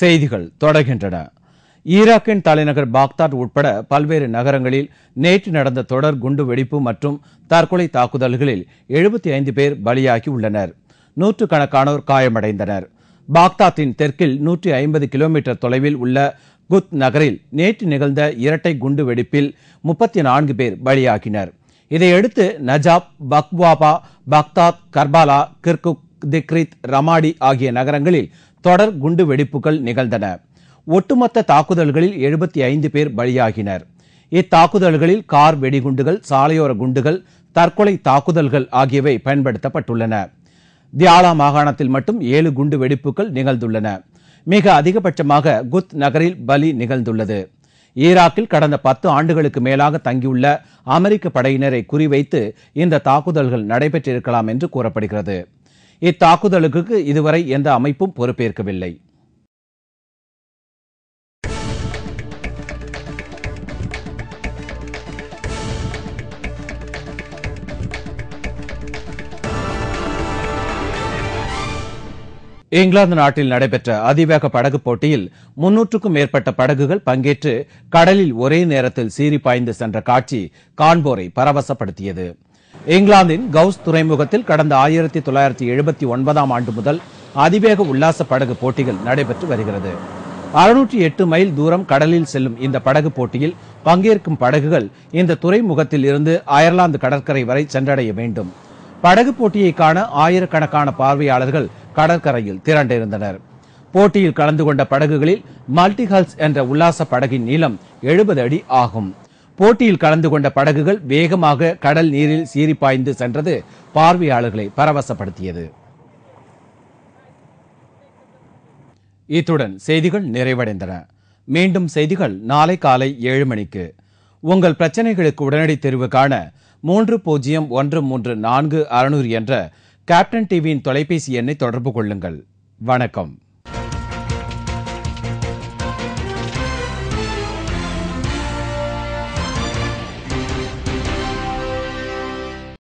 செய்திகள் தொடர்கின்றன. ஈராக்கின் தலைநகர் பாக்தாத் உட்பட பல்வேறு நகரங்களில் நேற்று நடந்த தொடர் குண்டு வெடிப்பு மற்றும் தற்கொலை தாக்குதல்களில் 75 பேர் பலியாகி உள்ளனர். நூற்றுக்கணக்கானோர் காயமடைந்தனர். பாக்தாத்தின் தெற்கில் 150 கிலோமீட்டர் தொலைவில் உள்ள குத் நகரில் நேற்று நிகழ்ந்த இரட்டை குண்டு வெடிப்பில் 34 பேர் பலியாகினர். இதையடுத்து Najaf, Baquba, Baghdad, Karbala, Kirkuk, Tikrit, Ramadi ஆகிய நகரங்களில் தொடர் குண்டு வெடிப்புகள் நிகழ்ந்தன. ஒட்டுமொத்த தாக்குதல்களில் 75 பேர் பலியாகினர். இத்தாக்குதல்களில் கார் வெடிகுண்டுகள், சாலையோர குண்டுகள், தற்கொலை தாக்குதல்கள் ஆகியவை பயன்படுத்தப்பட்டுள்ளன. தியாலா மாகாணத்தில் மட்டும் 7 குண்டு வெடிப்புகள் நிகழ்ந்துள்ளன. மிக அதிகபட்சமாக குத் நகரில் பலி நிகழ்ந்துள்ளது. ஈராக்கில் கடந்த 10 ஆண்டுகளுக்கு மேலாக தங்கியுள்ள அமெரிக்க படையினரை குறிவைத்து இந்த தாக்குதல்கள் நடைபெற்றிருக்கலாம் என்று கூறப்படுகிறது. இத்தாக்குதலுக்கு இதுவரை எந்த அமைப்பும் பொறுப்பேற்கவில்லை. இங்கிலாந்து நாட்டில் நடைபெற்ற அதிவேக படகு போட்டியில் 300க்கும் மேற்பட்ட படகுகள் பங்கேற்று கடலில் ஒரே நேரத்தில் சீறி பாய்ந்து சென்ற காட்சி காண்போரை பரவசப்படுத்தியது. இங்கிலாந்தின் கவுஸ் துறைமுகத்தில் கடந்த 1979ஆம் ஆண்டு முதல் அதிவேக உல்லாச படகு போட்டிகள் நடைபெற்று வருகிறது. 608 மைல் தூரம் கடலில் செல்லும் இந்த படகு போட்டியில் பங்கேற்கும் படகுகள் இந்த துறைமுகத்தில் இருந்து அயர்லாந்து கடற்கரை வரை சென்றடைய வேண்டும். படகு போட்டியை காண ஆயிரக்கணக்கான பார்வையாளர்கள் கடற்கரையில் திரண்டிருந்தனர். போட்டியில் கலந்து கொண்ட படகுகளில் மல்டிஹல்ஸ் என்ற உல்லாச படகின் நீளம் 70 அடி ஆகும். போட்டியில் கலந்து கொண்ட படகுகள் வேகமாக கடல் நீரில் சீறி பாய்ந்து சென்றது பார்வையாளர்களை பரவசப்படுத்தியது. இத்துடன் செய்திகள் நிறைவடைந்தன. மீண்டும் செய்திகள் நாளை காலை 7 மணிக்கு. உங்கள் பிரச்சனைகளுக்கு உடனடி தீர்வு காண 30134600 என்ற கேப்டன் டிவியின் தொலைபேசி எண்ணை தொடர்பு கொள்ளுங்கள். வணக்கம்.